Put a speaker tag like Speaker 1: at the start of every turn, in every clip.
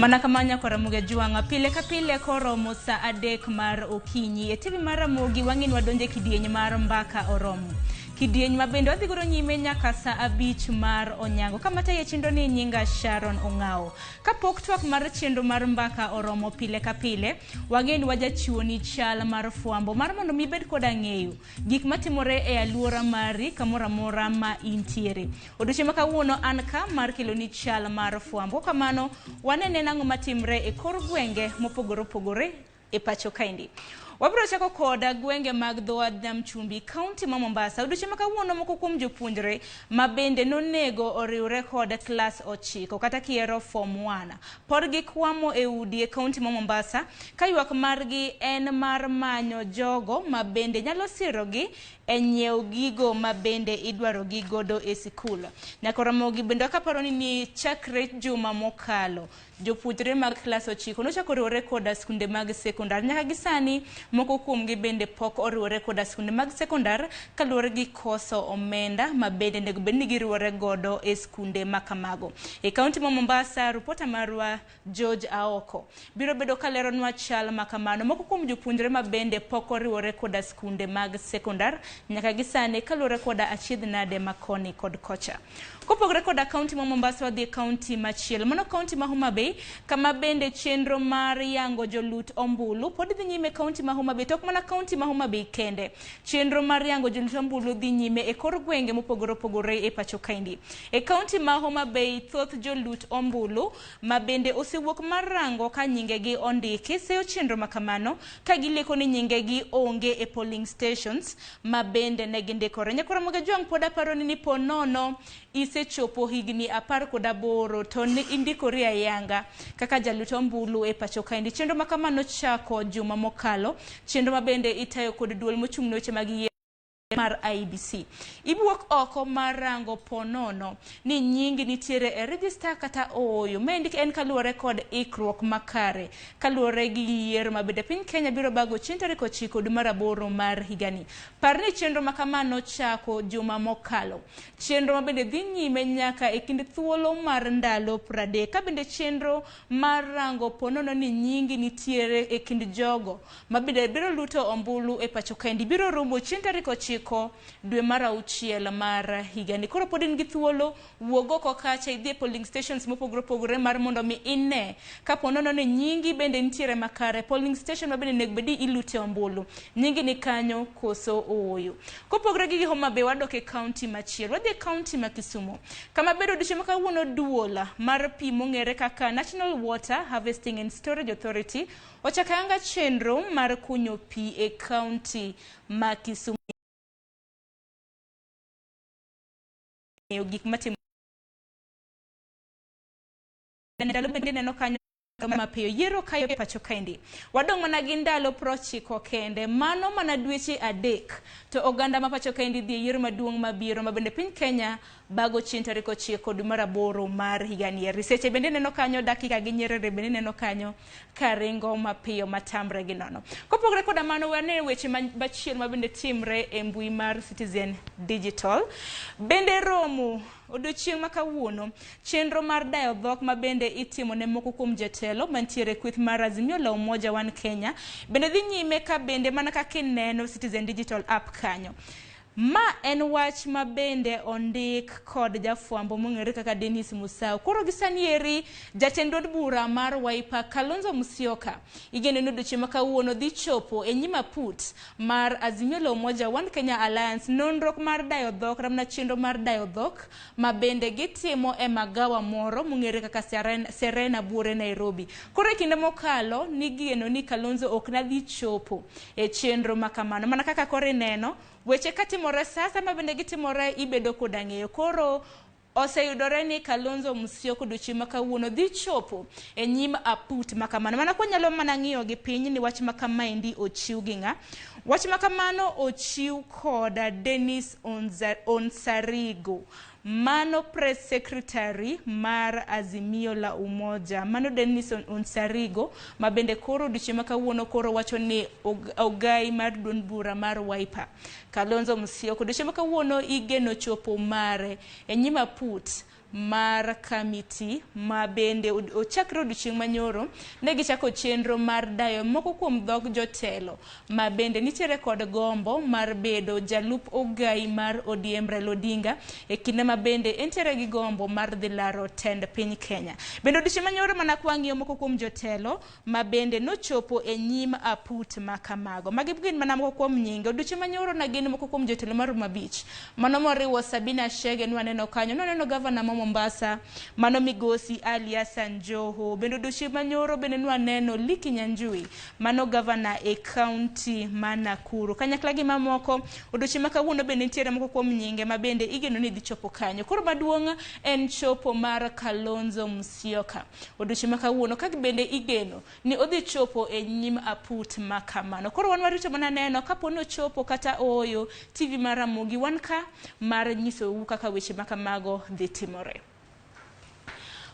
Speaker 1: Mana kamanya kwa Ramogi juanga pile kapile koro mosa adek mar okinyi e TV mar Ramogi wang'in wadonje kidieny mar mbaka oromo. Kidieny mabende wadhigoro nyime nyaka sa 5 mar onyango kamata ye chindo ni nyinga Sharon Ongao. Kapok twak mar chindo mar mbaka oromo pile kapile wang'in wajachiwo ni Chal Mar Fwambo mar mondo mibed koda ng'eyo gik matimore e aluora mari kamora mora ma intiere. Odiochieng' ma kawuono an ka mar kelo ni Chal Mar Fwambo kamano wanene nang'o matimre e kor gwenge mopogore opogore e pacho kaendi. Wabiro chako koda gwenge mag dho Nam Chumbi, kaunti ma Mombasa. Odiochieng' ma kawuono moko kuom jopuonjre mabende nonego oriwre kod klas 9 kata kiero form 1. Pod gikwamo e udi e kaunti ma Mombasa ka ywak margi en mar manyo jogo mabende nyalo sirogi e nyiew gigo mabende idwaro gi godo e sikul. Nyaka Ramogi bende kaparo ni chakre juma mokalo jopuonjre mag klas 9 nochako riwore koda skunde mag sekondar. Nyaka gisani moko kuomgi bende pok oriwore koda skunde mag sekondar kaluwore gi koso omenda mabende nego bed ni giriwore godo e skunde makamago. E kaunti ma Mombasa, ripota marwa George Aoko biro bedo kaleronwa chal makamano. Moko kuom jopuonjre mabende pok oriwore koda skunde mag sekondar nyaka gisani kaluwore koda achiedh nade makoni kod kocha. Kopogore koda kaunti ma Mombasa wadhi kaunti machielo mano kaunti ma Homa Bay kama bende chenro mar yango jolut ombulu pod dhi nyime kaunti ma Homa Bay. Tok mana kaunti ma Homa Bay kende chenro mar yango jolut ombulu dhi nyime e kor gwenge mopogore opogore e pacho kaendi. E kaunti ma Homa Bay thoth jolut ombulu mabende osewuok mar rango ka nyingegi ondiki seyo chenro makamano ka gileko ni nyingegi onge e polling stations mabende ne gindikore. Nyaka Ramogi juang pod aparo ni ponono isechopo higni 18 to ne indikori ayanga kaka jalut ombulu e pacho kaendi. Chenro makamano chako juma mokalo, chenro mabende itayo kod duol mochung'ne weche mag mar IBC. Ibuok oko marango ponono ni nyingi nitiere e register kata oyo mendik en kaluwore kod ikruok makare kaluwore gi yiero mabende piny Kenya biro bago chieng' tarik 9 dwe mar 8 mar higani. Parni chenro makamano chako juma mokalo. Chenro mabende dhi nyime nyaka e kind thuolo mar ndalo 30 ka bende chenro marango ponono ni nyingi nitiere e kind jogo mabende biro luto ombulu e pacho kaendi biro rumo chieng' tarik 9 dwe mar 6 mar higani. Koro pod in gi thuolo wuogo kokacha idhi polling stations mopogore opogore mar mondo mi ine kaponono ni nyingi bende nitiere makare. Polling station mabende nego bedi ilute ombulu nyingi ni kanyo koso oyo. Kopogore gi Homa Bay wadok e kaunti machielo wadhi kaunti ma Kisumu kama bedo odiochieng' ma kawuono duola mar pi mong'ere kaka National Water Harvesting and Storage Authority ochakanga chenro mar kunyo pi e kaunti ma Kisumu. Gik matimo ndalo bende neno kanyo mapiyo yiero kayo pacho kaendi wadong' mana gi ndalo 90 kende mano mana dweche 3 to oganda ma pacho kaendi dhi yiero maduong' mabiro mabende piny Kenya bago chieng' tarik 9 dwe mar 8 mar higani. Riseche bende neno kanyo, dakika gi nyerere bende neno kanyo karingo mapiyo matamre gi nono. Kopogore koda mano wane weche machielo mabende timre e mbui mar Citizen Digital bende romo odiochieng' ma kawuono chenro mar dayo dhok mabende itimo ne moko kuom jatelo mantiere kweth mar Azimio la Umoja One Kenya bende dhi nyime ka bende mana kaka ineno Citizen Digital app kanyo. Ma en wach mabende ondik kod jafwambo mong'ere kaka Dennis Musau. Koro gisanieri jatend od bura mar Wiper Kalonzo Musyoka igeno ni odiochieng' ma kawuono dhi chopo e nyima put mar Azimio la Umoja One Kenya Alliance nonro mar dayo dhok ramna chenro mar dayo dhok mabende gitimo e magawa moro mong'ere kaka Serena Buore Nairobi. Koro e kinde mokalo nigeno ni Kalonzo ok nadhi chopo e chenro makamano mana kaka kore neno weche katimore sasa mabende gitimore ibedo koda ng'eyo. Koro oseyudore ni Kalonzo Musyoka odiochieng' ma kawuono dhi chopo e nyim aput makamano mana konyalo mana ng'iyo gi piny ni wach makamaendi ochiw gi ng'a. Wach makamano ochiw koda Dennis Onsarigo mano press secretary mar Azimio la Umoja mano Dennis Onsarigo mabende koro odiochieng' ma kawuono koro wacho ni ogai mar duond bura mar Wiper Kalonzo Musyoka odiochieng' ma kawuono igeno chopo mare e nyima put mar kamiti ma bende ochakre odiochieng' manyoro ne gichako chenro mar dayo moko kuom dhog jotelo ma bende nitiere kod gombo mar bedo jalup ogai mar ODM Raila Odinga e kinde ma bende entiere gi gombo mar dhi laro tend piny Kenya. Bende odiochieng' manyoro mana kwang'iyo moko kuom jotelo ma bende nochopo e nyim aput ma kamago. Magi gin mana moko kuom nyinge. Odiochieng' manyoro na gin moko kuom jotelo mar Mabich. Mano moriwo Sabina Chege nwaneno kanyo, noneno gavana ma Mombasa, mano Migosi Ali Hassan Joho. Bende odiochieng' manyoro bende nwaneno Liki Nyanjui, mano gavana e kaunti ma Nakuru. Kanyakla gi mamoko, odiochieng' ma kawuono bende nitiere moko kuom nyinge ma bende igeno ni dhi chopo kanyo. Koro maduong' en chopo mar Kalonzo Musyoka. Odiochieng' ma kawuono ka bende igeno ni odhi chopo e nyim aput ma kamano. Koro wan warito mana neno kapo no chopo kata oyo TV mar Ramogi wan ka mar nyisou kaka weche ma kamago dhi timore.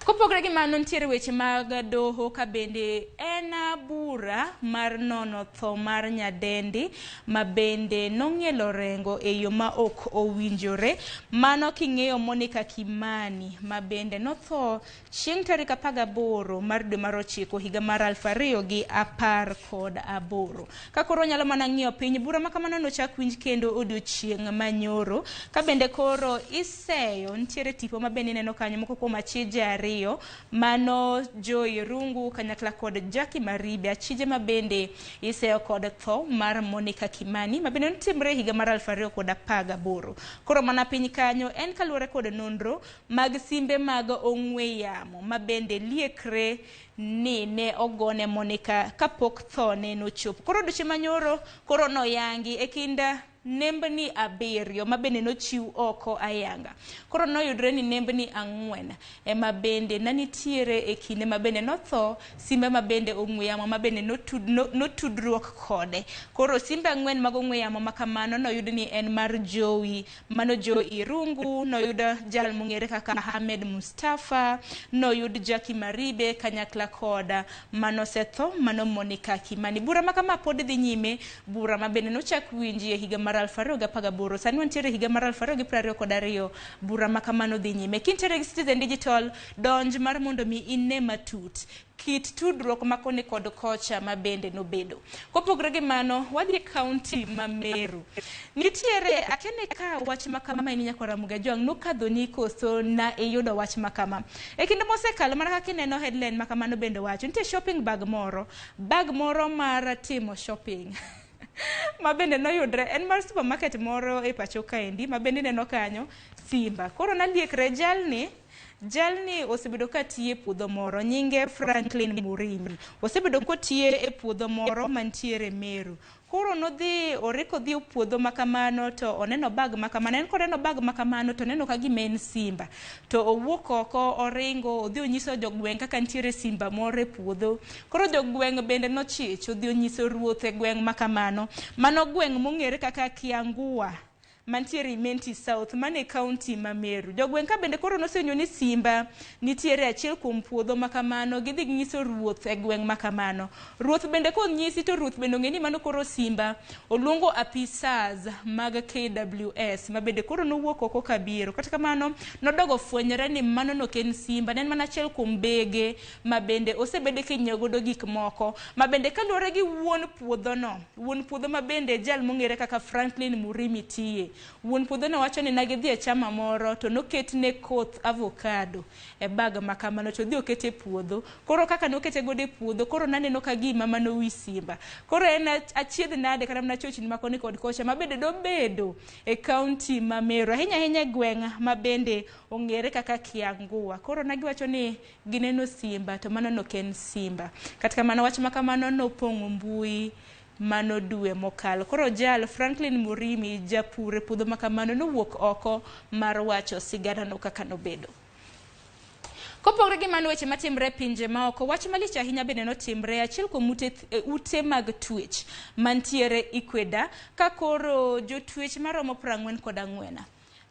Speaker 1: Kopogre gi mano nitiere weche mag doho ka bende en bura mar nono tho mar nyadendi ma bende nong'ielo rengo e yo ma ok owinjore. Mano king'eyo Monica Kimani ma bende notho chieng' tarik 18 mar dwe mar 9 higa mar 2018. Ka koro nyalo mana ng'iyo piny bura ma kamano nochak winj kendo odiochieng' manyoro ka bende koro iseyo nitiere tipo ma bende neno kanyo moko kuom achije ariyo mano Joy Rungu kanyakla kod Jackie Maribe achije ma bende iseyo kod tho mar Monica Kimani ma bende notimre higa mar 2018. Koro mana piny kanyo en kaluwore kod nonro mag simbe mag ong'we yamo ma bende liekre ni ne ogone Monica kapok tho ne nochopo. Koro odiochieng' manyoro koro noyangi e kinda nembni 7 ma bende nochiw oko ayanga. Koro noyudre ni nembni 4 ema bende nanitiere e kinde ma bende notho simbe ma bende ong'we yamo ma bende notudruok kode. Koro simbe 4 mag ong'we yamo ma kamano noyud ni en mar Joey, mano Joy Rungu, noyudo jal mong'ere kaka Ahmed Mustafa, noyud Jackie Maribe kanyakla koda mano setho mano Monica Kimani. Bura ma kama pod dhi nyime, bura ma bende nochak winji e higa mar 2018. Sani wantiere higa mar 2022 bura ma kamano dhi nyime. Kintiere gi Citizen Digital donj mar mondo mi ine matut kit tudruok ma koni kod kocha ma bende nobedo. Kopogre gi mano wadhi kaunti ma Meru. Nitiere akene ka wach ma kama ni nyako Ramogi Jwang nokadho ni koso na yudo wach ma kama. E kinde mosekalo mana kaka ineno headline ma kamano bende wacho nitie shopping bag moro mar timo shopping ma bende noyudre en mar supermarket moro e pacho kaendi ma bende neno kanyo simba. Koro naliekre jalni osebedo ka tiye puodho moro nyinge Franklin Murimi. Osebedo ko tiye e puodho moro mantiere Meru. Koro nodhi oreko dhi puodho makamano to oneno bag makamano. En koneno bag makamano to neno ka gimen simba. To owuok oko oringo odhi onyiso jogweng' kaka nitiere simba moro e puodho. Koro jogweng' bende nochich odhi onyiso ruoth e gweng' makamano. Mano gweng' mong'ere kaka Kiangua mantiere Imenti South mane county ma Meru. Jogweng' ka bende koro nosenyo ni simba nitiere achiel kuom puodho makamano gidhi nyiso ruoth e gweng' makamano. Ruoth bende konyisi to ruoth bende ng'eni mano koro simba. Oluongo apisas mag KWS ma bende koro nowuok oko kabiro. Kata kamano nodogo fwenyore ni mano no ken simba, nen mana achiel kuom bege ma bende osebede kinyiewo godo gik moko ma bende kaluwore gi wuon puodho ma bende jal mong'ere kaka Franklin Murimi tiye. Wuon puodho no wacho ni nagidhi e chama moro to noketne koth avocado e bag makamano to dhi okete puodho. Koro kaka nokete godo e puodho koro naneno ka gima mano wi simba. Koro en achiedh nade kata mana chochni makoni kod kocha ma bende dobedo e county ma Meru ahinya gweng' ma bende ong'ere kaka Kiangua. Koro nagiwacho ni gineno simba to mano no ken simba. Kata kamano wach makamano nopong'o mbui mano dwe mokalo. Koro jal Franklin Murimi japure puodho makamano nowuok oko mar wacho sigara no kaka nobedo. Kopogre gi mano weche matimre pinje ma oko wach malich ahinya bende notimre achiel kuom ute mag twech mantiere Ikweda ka koro jotwech maromo 44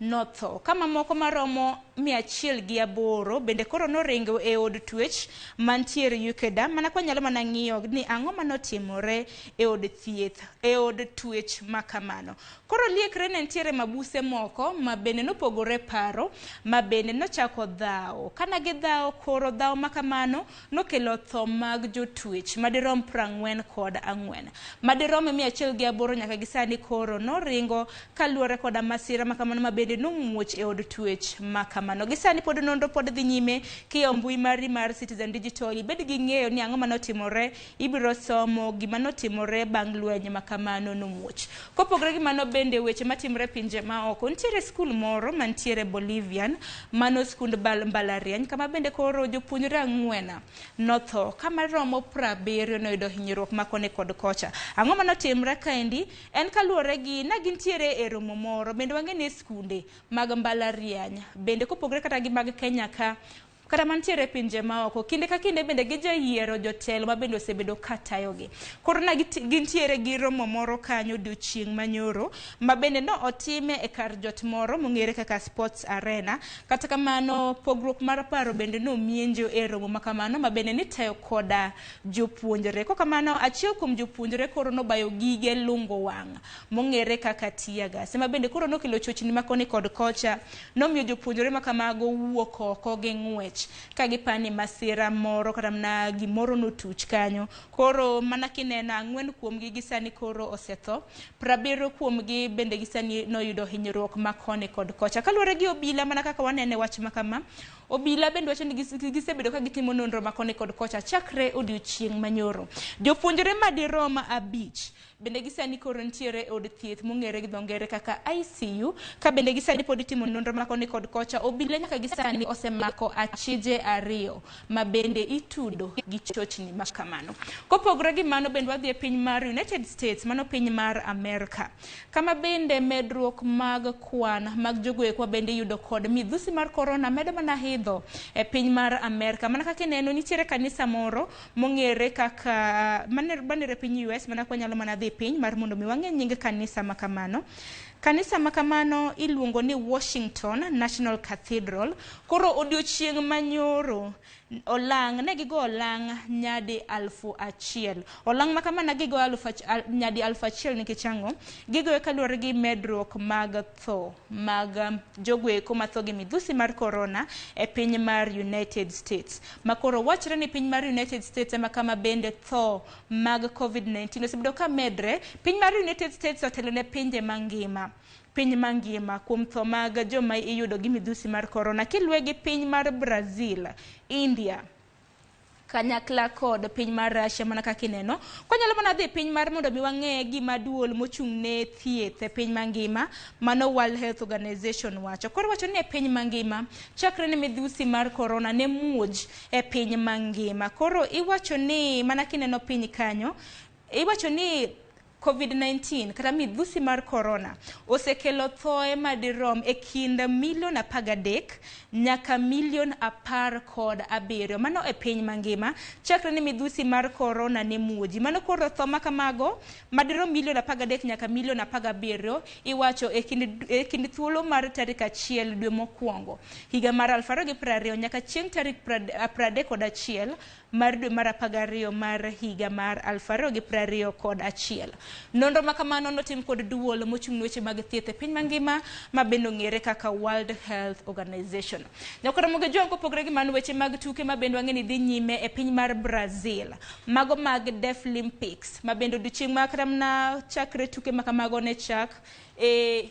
Speaker 1: notho kama moko maromo 108 bende koro noringo e od twech mantiere Ukeda. Mana kwa nyalo mana ng'iyo ni ang'o manotimore e od thieth, e od twech makamano. Koro liekre ne ntiere mabuse moko ma bende nopogore paro, ma bende nochako dhao. Kana gidhao koro dhao makamano nokelo tho mag jotwech madirom 44. Madirom 108 nyaka gisani koro noringo kaluore koda masira makamano ma bende nomuoch e od twech makamano. Gisani pod nonro pod dhi nyime kiyo mbui mari mar Citizen Digital ibed gi ng'eyo ni ang'o manotimore, ibiro somo gima notimore bang' lweny makamano nomuoch. Kopogore gi mano bende weche matimre pinje maoko, ntiere skul moro mantiere Bolivian, mano skund mbalariany kama bende koro jopuonjre 4 notho, kama romo 70 noyudo hinyruok makone kod kocha. Ang'o manotimre kaendi en kaluore gi na gintiere e romo moro bende wang'eni skunde mag mbalariany bende kopogore kata gi mag Kenya ka kata mantiere pinje maoko kinde ka kinde bende gijayiero jotelo ma bende osebedo katayogi. Koro na gintiere gi romo moro kanyo odiochieng' manyoro ma bende no otime e kar jot moro mong'ere kaka Sports Arena. Kata kamano pogruok mar paro bende no mienjo e romo makamano ma bende nitayo koda jopuonjre. Kokamano achiel kuom jopuonjre koro nobayo gige lungo wang' mong'ere kaka tiaga. Sema bende koro nokelo chochni makoni kod kocha, nomiyo jopuonjre makamago wuok oko gi ng'wech kagipani masira moro kata na gimoro notuch kanyo. Koro mana kineno 4 kuomgi gisani koro osetho, 70 kuomgi bende gisani noyudo hinyruok makone kod kocha. Kaluore gi obila mana kaka wanene wach makama, obila bende wacho ni gisebedo ka gitimo nonro makone kod kocha chakre odiochieng' manyoro. Jopuonjre madirom 5 bende gisani koro ntiere od thieth mong'ere gi dhongere kaka ICU, ka bende gisani pod itimo nonro makone kod kocha. Obila nyaka gisani osemako achije 2 ma bende itudo gi chochni makamano. Kopogore gi mano bende wadhi e piny mar United States, mano piny mar Amerika, kama bende medruok mag kwan mag jogoeko bende yudo kod midhusi mar corona medo mana hidho e piny mar Amerika. Mana kaka neno nitiere kanisa moro mong'ere kaka manere piny US, mana kwa nyalo mana dhi piny mar mondo mi wang'e nying kanisa makamano. Kanisa makamano iluongo ni Washington National Cathedral. Koro odiochieng' manyoro olang' ne gigo olang' nyadi 1,000. Olang' makamana gigo nyadi 1,000 nikech ang'o gigo kaluore gi medruok mag tho mag jogoeko matho gi midhusi mar corona e piny mar United States. Makoro wachre ni piny mar United States ema kama bende tho mag COVID-19 osebedo ka medre. Piny mar United States otelo ne pinje mangima, piny mangima kuom tho mag joma iyudo gi midhusi mar corona. Kilwe gi piny mar Brazil, India, kanyakla kod piny mar Russia mana kaka ineno. Konyalo mana dhi piny mar mondo mi wang'e gima duol mochung' ne thieth e piny mangima, mano World Health Organization wacho. Koro wacho ni e piny mangima chakre ne midhusi mar corona ne muoj e piny mangima. Koro iwacho ni mana kineno piny kanyo, iwacho ni COVID-19 kata midhusi mar corona osekelo thoe madirom e kind 1,13 nyaka 1,17. Mano e piny mangima chakre ni midhusi mar corona ne muoji. Mano koro tho makamago madirom 1,13 nyaka 1,17 iwacho e kind thuolo mar tarik 1 dwe mokwongo higa mar 2020 nyaka chieng' tarik 31 mar dwe mar 12 mar higa mar 2021. Nonro makamano notim kod duol mochung' weche mag thieth e piny mangima ma bende ong'ere kaka World Health Organization. Nyakoro moge jong kopogore gi mano weche mag tuke ma bende wang'eni dhi nyime e piny mar Brazil, mago mag Deaflympics ma bende odiochieng' makramna chakre tuke makamago ne chak e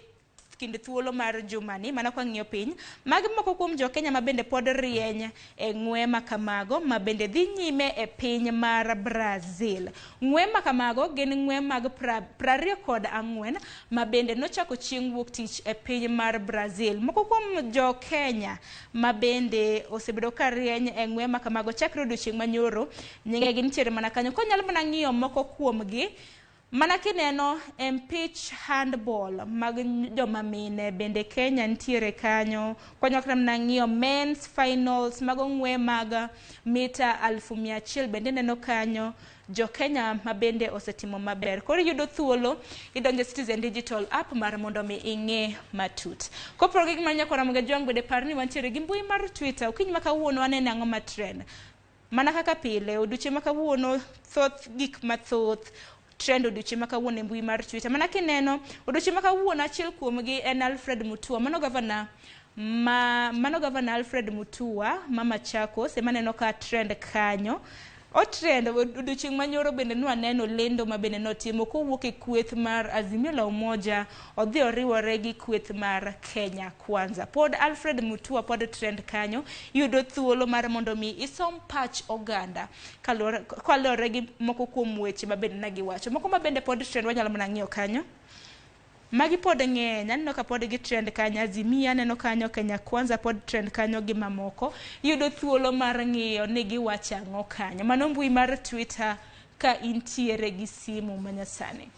Speaker 1: kind thuolo mar jumani. Mana kwa ng'iyo piny mag moko kuom jo Kenya ma bende pod rieny e ng'we makamago ma bende dhi nyime e piny mar Brazil. Ng'we makamago gin ng'we mag 24 ma bende nochako chieng' wuok tich e piny mar Brazil. Moko kuom jo Kenya ma bende osebedo ka rieny e ng'we makamago chakre odiochieng' manyoro nyinge gin nitiere mana kanyo. Konyalo mana ng'iyo moko kuomgi, mana kineno empich handball mag joma mine bende Kenya ntiere kanyo. Konyakram na ng'iyo men's finals mag ng'we mag mita 1,100 bende neno kanyo. jo Kenya mabende osetimo maber. Koro yudo thuolo idonjo Citizen Digital app mar mondo mi ing'e matut. Kopro gik manya kora mga jwang bende parni wantiere gi mbui mar Twitter. Ukiny maka wuono anene ang'o matrend. Mana kaka pile oduche maka wuono thoth gik mathoth trend oduche maka wuono mbui mar Twitter. Mana kineno oduche maka wuono achiel kuomgi en Alfred Mutua, mano gavana Alfred Mutua mama Machakos emaneno ka trend kanyo. O trend odiochieng' manyoro bende nwaneno lendo ma bende notimo kowuok e kweth mar Azimio la Umoja odhi oriwore gi kweth mar Kenya Kwanza. Pod Alfred Mutua pod trend kanyo yudo thuolo mar mondo mi isom pach oganda kalore gi moko kuom weche ma bende nagiwacho. Moko ma bende pod trend wanyalo mana ng'iyo kanyo. Magi pod ng'eny, aneno ka pod gi trend kanyo, Azimia aneno kanyo, Kenya Kwanza pod trend kanyo gi mamoko. Yudo thuolo mar ng'iyo ni giwacho ang'o kanyo. Mano mbui mar Twitter ka intiere gi simu manyasani.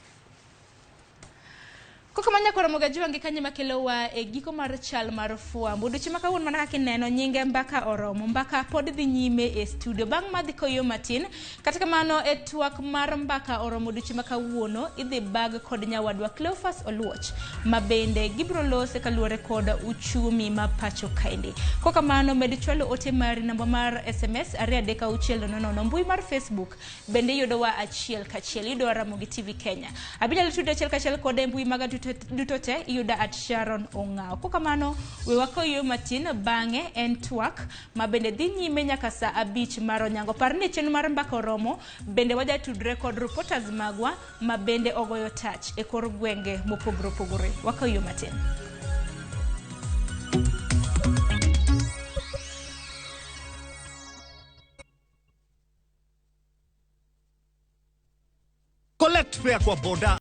Speaker 1: Koko manya kora moga jwangi kanye makelowa e giko mar Chal Mar Fwambo. Duchi maka wuon mana kaka ineno nyinge mbaka oromo. Mbaka pod dhi nyime e studio. Bang' madhi koyo matin. Kata kamano e twak mar mbaka oromo duchi maka wuono idhi bag kod nyawadwa Cleophas Oluoch. Mabende gibro lose kaluore kod uchumi ma pacho kaindi. Koko kamano med chwalo ote mari namba mar SMS 2360 mbui mar Facebook. Bende yudo wa achiel kachiel. Yudo Ramogi TV Kenya. Abinya lutude achiel kachiel kod mbui maga dutote yuda at Sharon Ongao. Kukamano we wakoyo matin bang'e en twak mabende dhi nyime nyaka sa 5 mar onyango. Parni chenro mar mbaka oromo bende waja tudre kod reporters magwa mabende ogoyo touch e kor gwenge mopogore opogore. Wakoyo matin.
Speaker 2: Collect fare kwa boda.